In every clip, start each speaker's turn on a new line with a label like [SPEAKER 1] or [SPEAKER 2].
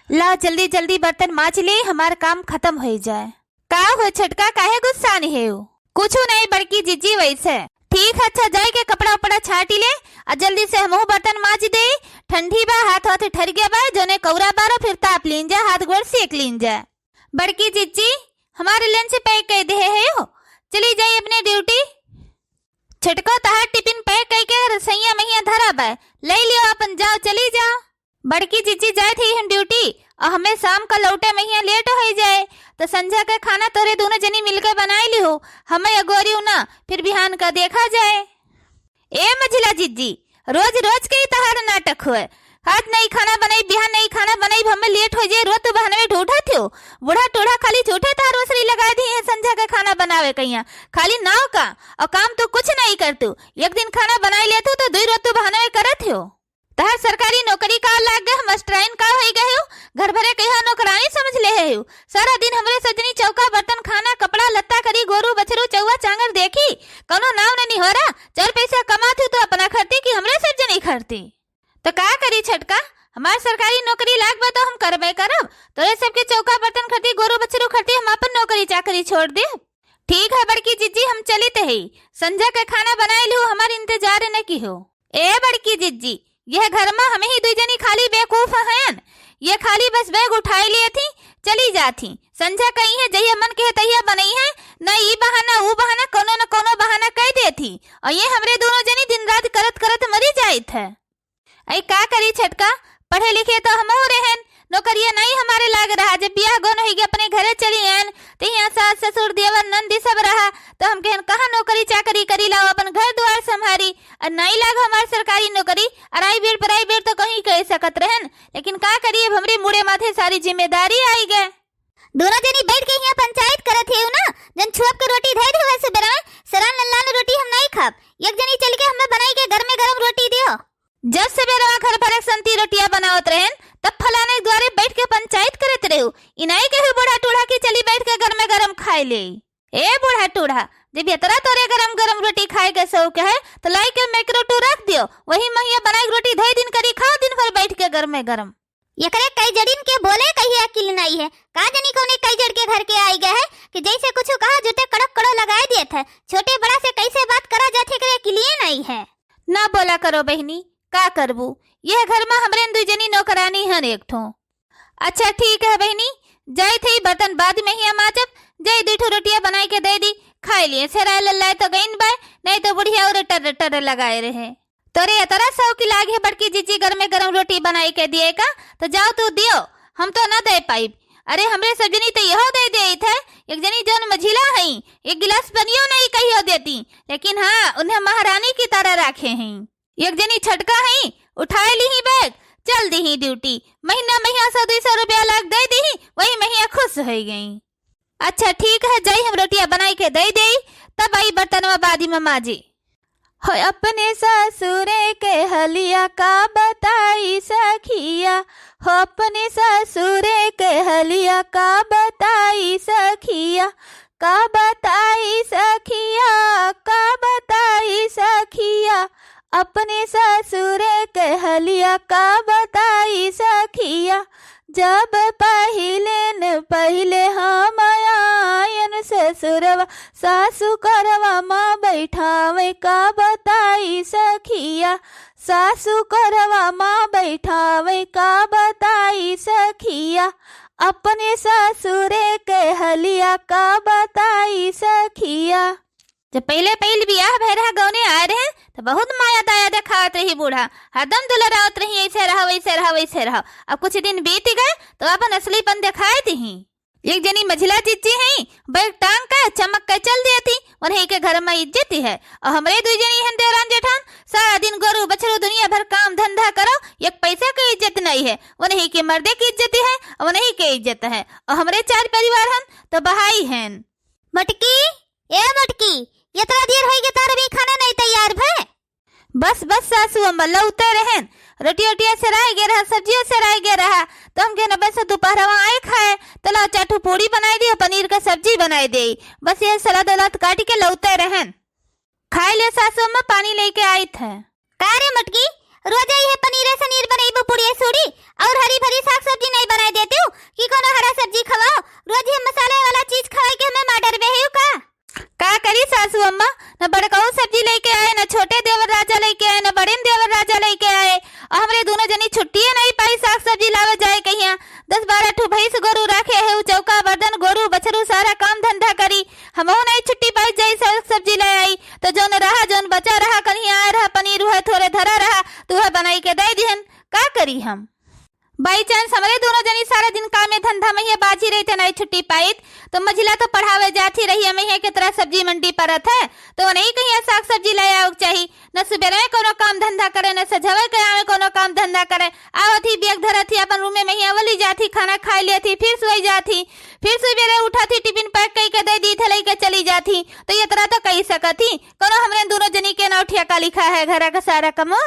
[SPEAKER 1] ला जल्दी जल्दी बर्तन मांज ले, हमारा काम खत्म हो जाए। का हो छटका, काहे गुस्सा नहीं है? कुछ नहीं बड़की जीजी, वैसे ठीक है। अच्छा जाए के कपड़ा उपड़ा छाटी ले और जल्दी से हमहू बर्तन मांज दे। ठंडी बा, हाथ हाथ ठर गया बा, जोने कौरा बारो फिर ताप लीन जा, हाथ गोड़ सेक लीन जा। बड़की जीजी हमारे लंच पैक कर दे है हो, चली जाइए अपने ड्यूटी। छटको तहार टिफिन पैक करके रसैया मैया धरा बा, ले लियो अपन, जाओ चली जाओ। बड़की जीजी जाए थी हम ड्यूटी और हमें शाम का लौटे मैया लेट हो जाए तो संध्या का खाना तोरे दोनों जनी मिलकर बनाई ली हो, हमें अगोरी ना, फिर बिहान का देखा जाए। ए मझिला जीजी रोज रोज के ही तहार नाटक हुए, आज नहीं खाना बनाई बिहान नहीं खाना बनाई, हमें लेट हो जाए, रोज तो बहन में ढूंढा थी बूढ़ा टूढ़ा खाली झूठे तार वसरी लगा दी है संध्या का खाना बनावे कहिया, खाली नाव का और काम तो कुछ नहीं करतू। एक दिन खाना बनाई लेतू तो दुई रोज तो बहन में करत हो। तहार सरकारी नौकरी का लाग गए, मास्टराइन का हो गए हो, घर भरे कहा नौकरानी समझ ले है। सारा दिन हमरे सजनी चौका बर्तन खाना कपड़ा लत्ता करी, गोरू बछरू चौवा चांगर देखी, कोनो नाव नहीं हो रहा। 4 पैसा कमाती तो अपना खर्ती कि हमरे सजनी खर्ती। तो का करी छटका, हमार सरकारी नौकरी लाग बा तो हम करबे करब, तोरे सबके चौका बर्तन खर्ती गोरू बछरू खर्ती, हम अपन नौकरी चाकरी छोड़ दे। ठीक है बड़की जीजी, हम चली तो है, संध्या का खाना बनाए लू, हमारे इंतजार न की हो। ए बड़की जीजी यह घर में हमें ही 2 जनी खाली बेवकूफ हैं, ये खाली बस बैग उठाई लिए थी चली जाती। संध्या कहीं है जहिया मन के तहिया बनई है, न ई बहाना ऊ बहाना, कोनो न कोनो बहाना कह देती और ये हमरे दोनों जनी दिन रात करत करत मरी जाइत है। ऐ का करी छटका, पढ़े लिखे तो हम हो रहे हैं, नौकरिया नहीं हमारे लाग रहा। जब ब्याह गोन हो गया अपने घरे चली आन तो यहाँ सास ससुर देवर नंदी सब रहा तो हम कहन कहाँ नौकरी चाकरी करी लाओ, अपन घर द्वार संभारी और नहीं लाग हमारे सरकारी नौकरी, प्राइवेट तो कहीं कह सकत रहन, लेकिन का करिए हमरे मुड़े माथे सारी जिम्मेदारी आई गए।
[SPEAKER 2] दोनों जनी बैठ के यहाँ पंचायत करत है ना, जन छुप के रोटी धै दे वैसे बनाए, सरान लल्ला रोटी हम नहीं खाब, एक जनी चल के हमें बनाई के घर में गरम रोटी दियो।
[SPEAKER 1] जब सवेरे घर भरक संती रोटियां बनावत रहन तब फलाने द्वारे बैठ के पंचायत करत रहो, इनाई के बूढ़ा टूढ़ा की चली बैठ के घर में गरम खाए ले। ए बूढ़ा टूढ़ा, जब इतना तोरे गरम गरम रोटी खाए के शौक है तो लाई के मैक्रो टू रख दियो, वही महिया बनाई रोटी धई दिन करी खाओ, दिन भर बैठ के घर में गरम।
[SPEAKER 2] एकरे कई जड़ीन के बोले कही अकिल नहीं है, का जनी कोने कई जड़ के घर के आई गए है कि जैसे कुछ कहा जुटे कड़क कड़ो लगाए दिए थे, छोटे बड़ा से कैसे बात करा जाथे करे अकिलिए नहीं है।
[SPEAKER 1] ना बोला करो बहनी, का करबू, यह घर में हमरे 2 जनी नौकरानी हन एक ठो। अच्छा ठीक है बहनी, जाए थे बर्तन बाद में ही माजब, जाए 2 रोटियां बनाई के दे दी, खाए लिए सेरा लल्लाए तो गईन बाय, नहीं तो बुढ़िया और टर टर लगाए रहे। तोरे इतना शौक लागे बड़की जीजी घर में गरम रोटी बनाई के दिए का, तो जाओ तू दियो, हम तो ना दे पाई। अरे हमरे सजनी तो यहो दे दे थे, एक जनी जौन मझिला है एक गिलास बनियो नहीं कहियो देती, लेकिन हाँ उन्हें महारानी की तरह रखे हैं। एक जनी छटका है उठाए ली ही बैग चल दी ही ड्यूटी, महीना 100-200 रुपया लाग दे दी, वही महिया खुश हो गई। अच्छा ठीक है, जाई हम रोटियां बनाई के दे दे, तब आई बर्तन में बादी में माजी। हो अपने ससुरे के हलिया का बताई सखिया, हो अपने ससुरे के हलिया का बताई सखिया, का बताई सखिया, का बताई सखिया, अपने ससुरे के हलिया का बताई सखिया। जब पहिले हम आयन ससुरवा सासु करवा माँ बैठावे का बताई सखिया, सासु करवा माँ बैठावे का बताई सखिया, अपने ससुरे के हलिया का बताई सखिया। जब पहले बियाह भैरा गौने आए रहे तो बहुत माया दाया दिखावत रही बूढ़ा, हरदम दुलरावत रही, ऐसे रहा वैसे रहा वैसे रहा। अब कुछ दिन बीत गए तो अपन असलीपन दिखाए दी। एक जनी मझिला जीजी है, बैग टांग कर चमक कर चल दी थी, उन्हीं के घर में इज्जत है। और हमरे 2 जनी हैं देवरान जेठान, सारा दिन गोरू बछरू दुनिया भर काम धंधा करो, एक पैसा की इज्जत नहीं है, उन्हीं के मर्दे की इज्जत है, उन्हीं की इज्जत है। और हमरे 4 परिवार हैं तो बहाई हैं।
[SPEAKER 2] मटकी ए मटकी, इतना देर हो गया तार भी खाना नहीं तैयार भे।
[SPEAKER 1] बस सासू अम्मा लौते रहन, रोटियां से रह गया रहा, सब्जियों से रह गया रहा, तो हम कहना बस दोपहर आए खाए तो ला 4 पूड़ी बनाई दी, पनीर का सब्जी बनाई दी, बस ये सलाद वलाद काट के लौते रहन। खाए ले सासू अम्मा, पानी लेके आई थे।
[SPEAKER 2] का रे मटकी, रोज ये पनीर सनीर बनाई पूड़ी सूड़ी और हरी भरी साग सब्जी नहीं बनाई दे
[SPEAKER 1] 10-12 ठू भैंस गोरू रखे है, चौका बर्तन गोरू बछरू सारा काम धंधा करी। हमहू नहीं छुट्टी पाई जाई, सब्जी ले आई तो जोन रहा जोन बचा रहा, कहीं आए रहा पनीर हुआ थोड़े धरा रहा तो वह बनाई के दे दिहन। का करी हम? बाई चांस हमारे दोनों जनी सारा दिन काम में धंधा में ही बाजी रही थे, नहीं छुट्टी पाई तो मझिला तो पढ़ावे जाती रही है के तरह सब्जी मंडी परत है तो नहीं कहीं साग सब्जी ले आओ चाहिए। न सुबेरे में कोनो काम धंधा करे, न सझवे के आवे कोनो काम धंधा करे। आवत ही बैग धरत ही अपन रूम में ही अवली जाती, खाना खा लेती, फिर सोई जाती, फिर सुबेरे उठाती टिफिन पैक कई के दे दी थे लेके चली जाती। तो ये तरह तो कही सकती कोनो हमरे दोनों जनी के नौठिया का लिखा है घर का सारा कमवा।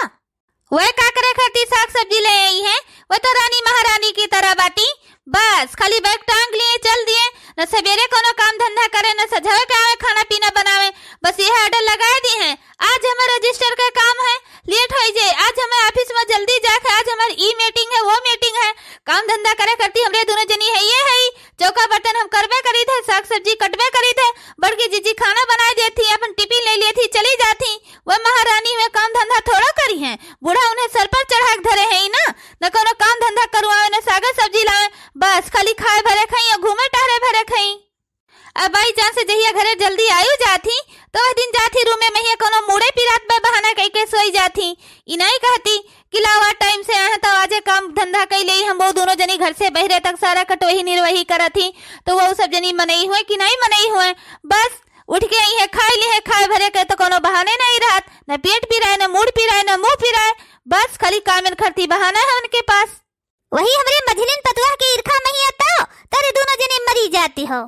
[SPEAKER 1] वह का करे खाती साग सब्जी ले आई है, वह तो रानी महारानी की तरह बाटी, बस खाली बैग टांग लिए चल दिए। न सवेरे कोनो काम धंधा करे, न सजावे के आवे खाना पीना बनावे, बस यह ऑर्डर लगाए दी है। आज हमें रजिस्टर का काम है, लेट हो जाए, आज हमें ऑफिस में जल्दी जाके, आज हमारी ई मीटिंग है वो मीटिंग है। काम धंधा करे करती हमरे दोनों जनी है ये है, चौका बर्तन हम करबे करी थे, साग सब्जी कटबे करी थे, बड़की जीजी खाना बना देती, अपन टिफिन ले लेती चली जाती। वह महारानी में काम धंधा थोड़ा करी है, बूढ़ा उन्हें सर पर चढ़ा धरे है ही ना, न कोनो काम धंधा करवावे न साग सब्जी लावे, बस खाली खाए भरे खाई और घूमे टहरे भरे खाई। अब बाई जान से जहिया घरे जल्दी आयु जाती तो वह दिन जाती रूम में ही कोनो मुड़े पिरात में बहाना कह के सोई जाती। इनाई कहती कि लावा टाइम से आए तो आजे काम धंधा कई ले, हम वो दोनों जनी घर से बहरे तक सारा कटवही निर्वही करत थी तो वो सब जनी मनई हुए कि नहीं मनई हुए, बस उठ के आई है खाई ली है, खाए भरे के तो कोनो बहाने नहीं रहत, न पेट पिराए न मूड पिराए न मुंह पिराए, बस खाली कामिन खरती बहाना है उनके पास।
[SPEAKER 2] वही हमरे मझिलिन पतुआ के ईर्खा में ही आता तारे दोनों जने मरी जाती हो।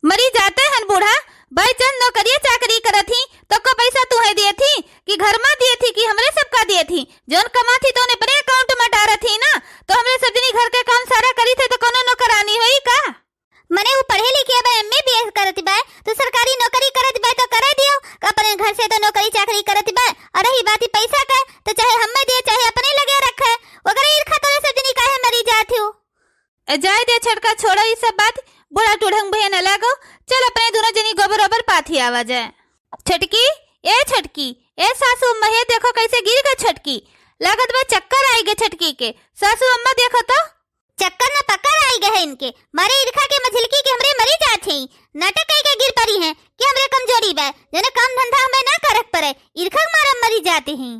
[SPEAKER 1] मरी जाते हैं बूढ़ा, भाई चंद नौकरिया चाकरी करत थी तो को पैसा तुहे दिए थी कि घर में दिए थी कि हमरे सबका दिए थी, जोन कमा थी तो उन्हें अपने अकाउंट में डारा थी ना, तो हमरे सब जनी घर के काम सारा करी थे तो कोनो नौकरानी हुई का?
[SPEAKER 2] मने वो पढ़े लिखे बा MBA करत बा तो सरकारी नौकरी करत बा तो करे दियो, अपने घर से तो नौकरी चाकरी करत बा। और रही बात पैसा का तो चाहे हमें दे चाहे अपने लगे रखे, वगैरह ईर्खा तो सब जनी काहे मरी जाती हो।
[SPEAKER 1] जाए दे छड़का छोड़ो ये सब बात, बुढ़ा टूढ़ंग भैया न लगो, चल अपने दोनों जनी गोबर ओबर पाथी आवा जाए। छटकी ए सासू अम्मा हे देखो कैसे गिर गए छटकी, लागत में चक्कर आई गए छटकी के। सासू अम्मा देखो तो
[SPEAKER 2] चक्कर न पकड़ आई गए इनके, मारे ईर्खा के मझिलकी के हमरे मरी जाते ही नाटक कई के गिर पड़ी हैं कि हमरे कमजोरी बा, जने काम धंधा हमें ना करक पड़े, ईर्खा मारे मरी जाते हैं।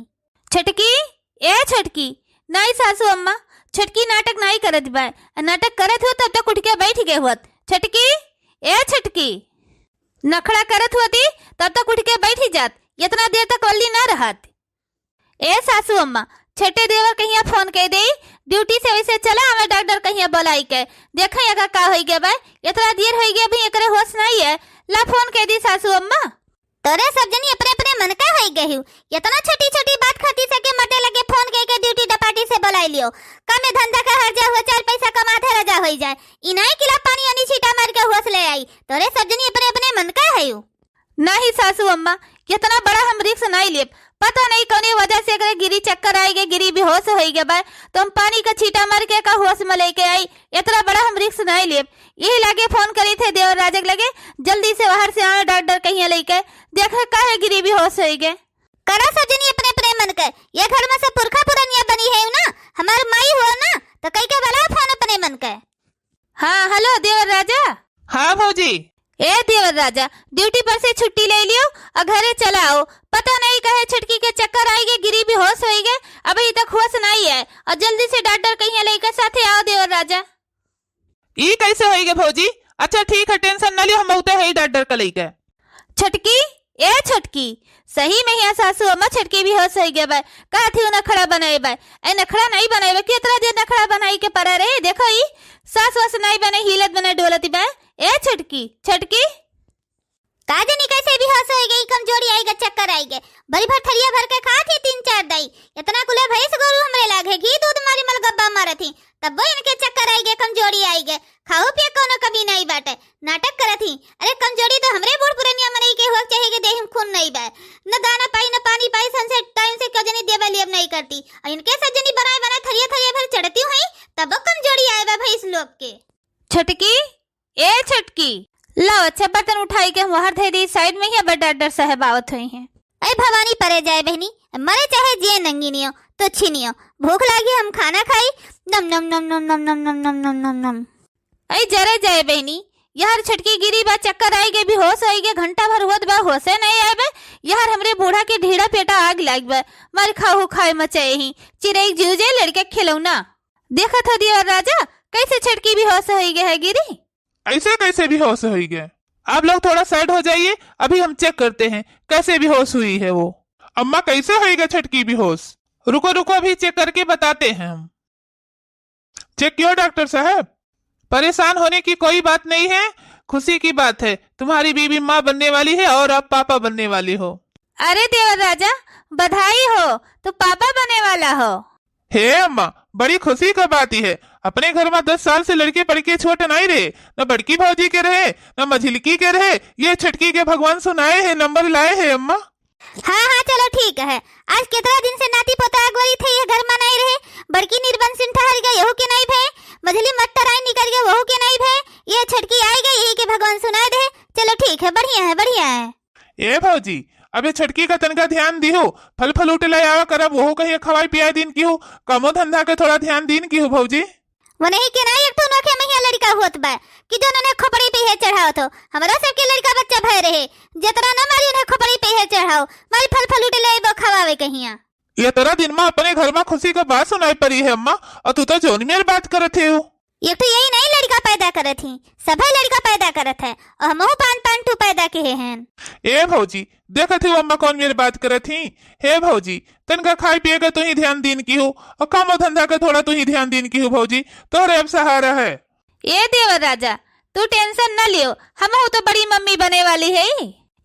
[SPEAKER 1] छटकी नहीं सासू अम्मा, छटकी नाटक नहीं करत बा, नाटक करत हो तब तक उठ के बैठ गए होत। छटकी नखड़ा करत होती तब तक उठ के बैठी जात, इतना देर तक वल्ली ना रहत। ए सासू अम्मा, छठे देवर कहिया फोन कह दे, ड्यूटी से वैसे चला हमें डॉक्टर कहिया बुलाई के देखा यका का होई गया बा, इतना देर होई गया भी एकरे होश नहीं है, ला फोन कह दी सासू अम्मा।
[SPEAKER 2] तोरे सब जनी अपने अपने मन का होई गई हूँ, इतना छोटी छोटी बात खाती सके मटे लगे फोन कह के ड्यूटी डपाटी से बुलाई लियो, कमे धंधा का हर जा हो चार पैसा कमाते रजा होई जाए, इनाई किला पानी अनी छीटा मार के होश ले आई। तोरे सब जनी अपने अपने मन का है हूँ।
[SPEAKER 1] नहीं सासू अम्मा, इतना बड़ा हम रिक्स नहीं ले, पता नहीं कौन वजह से अगर गिरी चक्कर आई गए, गिरी बेहोश हो गया बा तो हम पानी का छीटा मार के का होश में लेके आई, इतना बड़ा हम रिक्स नहीं ले। यही लागे फोन करी थे देवर राजक लगे जल्दी से बाहर से आए डॉक्टर कहीं लेके देखा का है गिरी बेहोश हो गए।
[SPEAKER 2] करा सब जनी अपने अपने मन के, ये घर में सब पुरखा पुरानिया बनी है ना, हमार माई हो ना तो कई के वाला फोन अपने मन के।
[SPEAKER 1] हाँ हेलो देवर राजा।
[SPEAKER 3] हाँ भौजी।
[SPEAKER 1] ए देवर राजा, ड्यूटी पर से छुट्टी ले लियो और घरे चलाओ, पता नहीं कहे छटकी के चक्कर आई गए, गिरी भी होश हो गए, अभी तक होश नहीं है, और जल्दी से डॉक्टर कहीं लेकर साथे आओ देवर राजा।
[SPEAKER 3] ये कैसे होएगे भौजी? अच्छा ठीक है, टेंशन न लियो, हम बहुते है डॉक्टर का लेके।
[SPEAKER 1] छटकी सही में ही सासू अम्मा छटकी भी होश हो गया बा, कहा थी नखड़ा बनाए बा, ए नखड़ा नहीं बनाए बा, कितना देर नखड़ा बनाई के पड़ा रे, देखो ही सास वास नहीं बने, हिलत बने डोलती बा। ए छटकी
[SPEAKER 2] काजनी कैसे भी होश हो गई, कमजोरी आई गई, चक्कर आई गए, भरी भर थरिया भर के खा थी 3-4 दई, इतना कुले भैंस गोरू हमरे लागे घी दूध मारी मल गब्बा मारे थी, तब वो इनके चक्कर आई गए, कमजोरी आई गए, खाओ पिए कोनो कभी नहीं बाटे, नाटक करे थी। अरे कमजोरी तो हमरे बूढ़ पुरानिया मनई के हो चाहे के देह में खून नहीं बा, न दाना पाई न पानी पाई, सनसेट टाइम से कजनी देवा लियब नहीं करती, और इनके सजनी बनाए बनाए थरिया थरिया भर चढ़ती हुई तब कमजोरी आए बा भैंस लोग के।
[SPEAKER 1] छटकी लो अच्छा बर्तन उठाई के बाहर थे दी साइड में ही अब डॉक्टर साहब आवत हुई हैं।
[SPEAKER 2] अरे भवानी परे जाए बहनी, मरे चाहे जिए नंगी नहीं हो तो छीनियो। भूख लागी हम खाना खाई। नम नम नम नम नम नम नम नम नम नम नम।
[SPEAKER 1] ऐ जरे जाए बहनी, यार छटकी गिरी बा, चक्कर आई गे, बेहोश आई गे, घंटा भर हुआ बा, होशे नहीं आए बे। यार हमरे बूढ़ा के ढीड़ा पेटा आग लाग बा, मार खाओ खाए मचाए ही चिरई जूझे लड़के खिलौना। देखा था दिया राजा कैसे छटकी बेहोश हो गए है गिरी।
[SPEAKER 3] ऐसे कैसे बेहोश हुई गए? आप लोग थोड़ा साइड हो जाइए, अभी हम चेक करते हैं कैसे बेहोश हुई है वो। अम्मा कैसे होएगा छटकी बेहोश? रुको रुको, अभी चेक करके बताते हैं हम। चेक किया डॉक्टर साहब? परेशान होने की कोई बात नहीं है, खुशी की बात है, तुम्हारी बीबी माँ बनने वाली है और आप पापा बनने वाली हो।
[SPEAKER 1] अरे देवर राजा बधाई हो, तो पापा बने वाला हो।
[SPEAKER 3] हे अम्मा, बड़ी खुशी का बात ही है। अपने घर में 10 साल से लड़के पड़के छोट नहीं रहे, न बड़की भौजी के रहे न मझिलकी के रहे, ये छटकी के भगवान सुनाए है, नंबर लाए है अम्मा।
[SPEAKER 2] हाँ हाँ चलो ठीक है। आज कितना दिन से नाती पोता अगवरी थे, ये घर में नहीं रहे। बड़की निर्बंध सिंह ठहर गए, यहू के नहीं भे। मझली मट्टर आई निकल गए, वहू के नहीं भे। ये छटकी आई गई, यही के भगवान सुनाए दे। चलो ठीक है, बढ़िया है बढ़िया है।
[SPEAKER 3] ए भौजी, अबे छटकी का तनका ध्यान दिहो, फल फल उठ ले आवा करब, वो कहीं खवाई पिया दिन की हो, कमो धंधा के थोड़ा ध्यान दिन की हो भौजी।
[SPEAKER 2] वो नहीं के ना एक तो नोखे महिया लड़का होत बा कि जो उन्होंने खोपड़ी पे है चढ़ाओ तो हमारा सबके लड़का बच्चा भय रहे, जितना न मारी उन्हें खोपड़ी पे है चढ़ाओ, मारी फल फल उठ ले बो खवावे कहिया।
[SPEAKER 3] ये तेरा दिन में अपने घर में खुशी का बात सुनाई पड़ी है अम्मा, और तू तो जोन में बात करत है।
[SPEAKER 2] ये तो यही नहीं लड़का पैदा करे थी, सभी लड़का पैदा करत है और हमहू पान पान टू पैदा के हैं।
[SPEAKER 3] ए भौजी देखा थी अम्मा कौन मेरी बात करत थी। हे भौजी, तनका खाए पिएगा तो ही ध्यान दिन की हो, और काम धंधा का थोड़ा तो ही ध्यान दिन की हो भौजी, तोहरे अब सहारा है।
[SPEAKER 1] ये देवर राजा तू टेंशन न लियो, हम तो बड़ी मम्मी बने वाली है।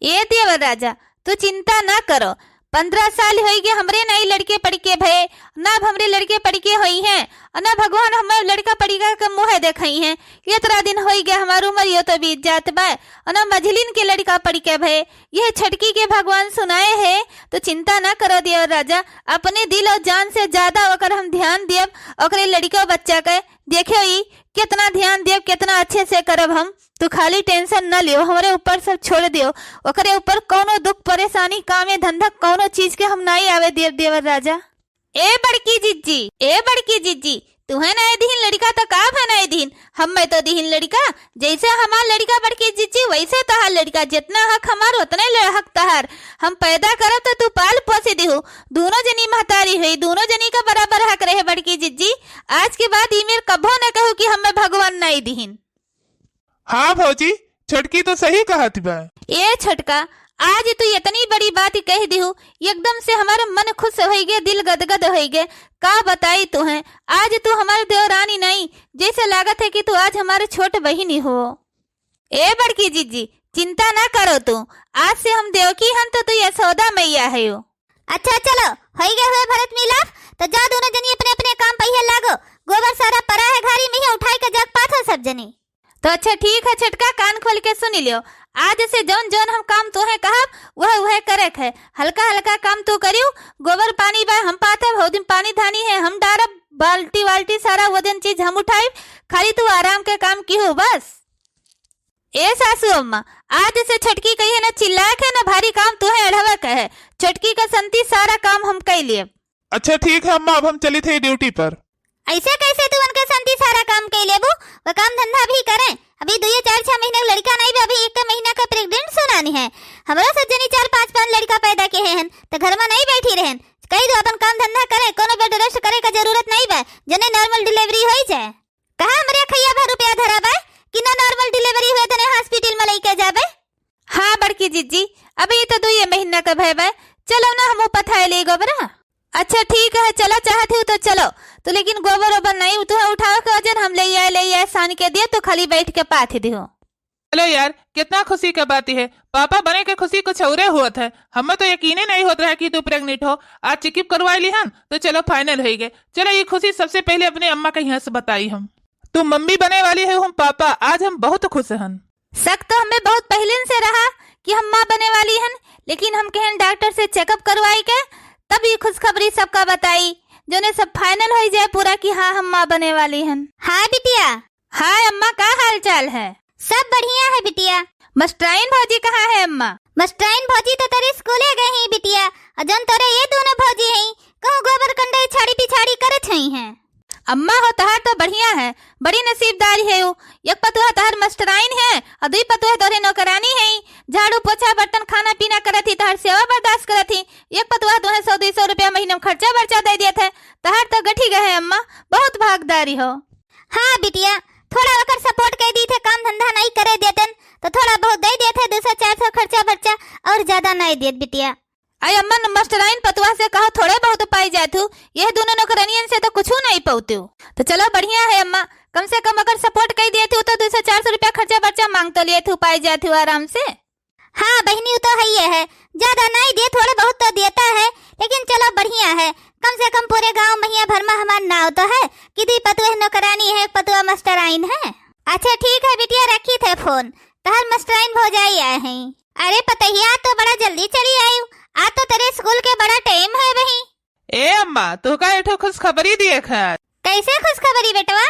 [SPEAKER 1] ये देवर राजा तू चिंता ना करो, 15 साल हो गए हमरे नई लड़के पड़के भये, ना हमरे लड़के पड़के हुई हैं, ना भगवान हमें लड़का पड़िका का मुँह देखई हैं। ये तरह दिन हो गया हमारी उम्र यो तो बीत जात बा, ना मझलिन के लड़का पड़के भये, यह छटकी के भगवान सुनाए है। तो चिंता ना करो देवर राजा, अपने दिल और जान से ज्यादा ओकर हम ध्यान देव, ओकरे लड़का बच्चा के देखो ही कितना ध्यान देव, कितना अच्छे से करब हम। तू खाली टेंशन न लियो, हमारे ऊपर सब छोड़ दियो, ओकरे ऊपर कोनो दुख परेशानी कामे धंधा कोनो चीज के हम नहीं आवे देव देवर राजा। ए बड़की जिज्जी तुम्हें नहीं दीन लड़का तो का बनाए दीन, हम मैं तो दीन लड़का, जैसे हमार लड़का बड़की जिज्जी वैसे तहार लड़का, जितना हक हमार उतने हक तहार। हम पैदा करो तो तू पाल पोसे दिहो, दोनों जनी महतारी हुई, दोनों जनी का बराबर हक रहे बड़की जिज्जी। आज के बाद ई मेरे कभो न कहू कि हमें भगवान नहीं दीन।
[SPEAKER 3] हाँ भौजी, छटकी तो सही कहा थी बा।
[SPEAKER 1] ये छटका आज तू इतनी बड़ी बात कह दी हो, एकदम से हमारा मन खुश हो गए, दिल गदगद हो गए। का बताई तू है, आज तू हमारी देवरानी नहीं, जैसे लागत है कि तू आज हमारे छोटे बहिनी हो। ए बड़की जिज्जी चिंता ना करो तू, आज से हम देवकी हन तो तू यशोदा मैया है।
[SPEAKER 2] अच्छा चलो हो गए हुए भरत मिलाप, तो जा दोनों जनी अपने अपने काम पहिया लागो। गोबर सारा परा है घारी में ही, उठाई के जग पाथो सब जनी।
[SPEAKER 1] तो अच्छा ठीक है छटका, कान खोल के सुन लियो, आज से जौन जौन हम काम तोहे कहब वह करे है। हल्का हल्का काम तू करियो, गोबर पानी बा हम पाते, बहुत दिन पानी धानी है हम डारब, बाल्टी वाल्टी सारा वजन चीज हम उठाई, खाली तू आराम के काम की हो बस। ए सासू अम्मा, आज से छटकी कही है ना चिल्ला के ना भारी काम तोहे अढ़वा कहे, छटकी का संती सारा काम हम कर लिए।
[SPEAKER 3] अच्छा ठीक है अम्मा, अब हम चले थे ड्यूटी पर।
[SPEAKER 2] ऐसे कैसे तू उनके संती सारा काम के लेबू, वो काम धंधा भी करें। अभी 2-4-6 महीने का लड़का नहीं, अभी 1 महीना का प्रेग्नेंट सुनानी है। हमारा सज्जनी 4-5 लड़का पैदा के हैं तो घर में नहीं बैठी रहें, कही दो अपन काम धंधा करे, कोनो बेड रेस्ट करे का जरूरत नहीं बा, जने नॉर्मल डिलीवरी हो जाए। कहा हमरे खैया भर रुपया धरा बा कि ना नॉर्मल डिलीवरी हुए तने हॉस्पिटल में लेके जाबे।
[SPEAKER 1] हाँ बड़की जिज्जी, अभी तो 2 महीना का भय बा, चलो ना हम पथाए ले गोबरा। अच्छा ठीक है, चलो चाहती हूँ तो चलो, तो लेकिन गोबर ओबर नहीं तुम्हें उठाओ के वजन हम ले आए सान के दिए, तो खाली बैठ के पाथ दियो।
[SPEAKER 3] चलो यार, कितना खुशी का बात है, पापा बने के खुशी कुछ और हुआ था। हमें तो यकीन ही नहीं होता है कि तू प्रेग्नेंट हो। आज चेकअप करवा ली हम तो चलो फाइनल हो गए। चलो ये खुशी सबसे पहले अपने अम्मा के यहाँ से बताई हम, तू मम्मी बने वाली है हम पापा, आज हम बहुत खुश हैं।
[SPEAKER 1] शक तो हमें बहुत पहले से रहा कि हम माँ बने वाली हैं, लेकिन हम कहें डॉक्टर से चेकअप करवाई के तब ये खुशखबरी सबका बताई, जो ने सब फाइनल हो जाए पूरा कि हाँ हम माँ बने वाली हैं।
[SPEAKER 2] हाँ बिटिया।
[SPEAKER 1] हाँ अम्मा, का हाल चाल है?
[SPEAKER 2] सब बढ़िया है बिटिया।
[SPEAKER 1] मस्टराइन भौजी कहाँ है अम्मा?
[SPEAKER 2] मस्टराइन भौजी तो तेरे स्कूले गए हैं बिटिया। अजन तोरे ये दोनों भौजी हैं कहूँ गोबर कंडे छाड़ी पिछाड़ी करत हैं।
[SPEAKER 1] अम्मा हो तहार तो बढ़िया है, बड़ी नसीबदारी है। एक पतुआ तहार मस्टराइन है और दुई पतुआ तोरे नौकरानी है। झाड़ू पोछा बर्तन खाना पीना करत ही, तहार सेवा बर्दाश्त करत ही। एक पतुआ तुम्हें 100-200 रुपया महीने में खर्चा बर्चा दे दिए थे। तहार तो गठी गए अम्मा, बहुत भागदारी हो।
[SPEAKER 2] हाँ बिटिया, थोड़ा वकर सपोर्ट कर दी थे, काम धंधा नहीं करे देतन तो थोड़ा बहुत दे देते 200-400 खर्चा बर्चा, और ज्यादा नहीं देत बिटिया।
[SPEAKER 1] आई अम्मा मस्टराइन पतुआ से कहो थोड़े बहुत पाई जातू, यह दोनों नौकरानियन से तो कुछ नहीं पाऊतू। तो चलो बढ़िया है अम्मा, कम से कम अगर सपोर्ट कर दिए थे तो 200-400 रुपया खर्चा बर्चा मांग तो लिए थे, पाई जाते आराम से।
[SPEAKER 2] हाँ बहनी तो है, ज्यादा नहीं दे, थोड़े बहुत तो देता है, लेकिन चलो बढ़िया है। कम से कम पूरे गांव महिया भर में हमारा नाव तो है कि दी पतुआ नौकरानी है, एक पतुआ मस्टराइन है। अच्छा ठीक है बिटिया, रखी थे फोन, तहर मस्टराइन भौजाई आए हैं। अरे पतहिया तो बड़ा जल्दी चली आई, आज तो तेरे स्कूल के बड़ा टाइम है वही।
[SPEAKER 3] ए अम्मा तो का एठो खुशखबरी दिए खैर।
[SPEAKER 2] कैसे खुशखबरी बेटवा?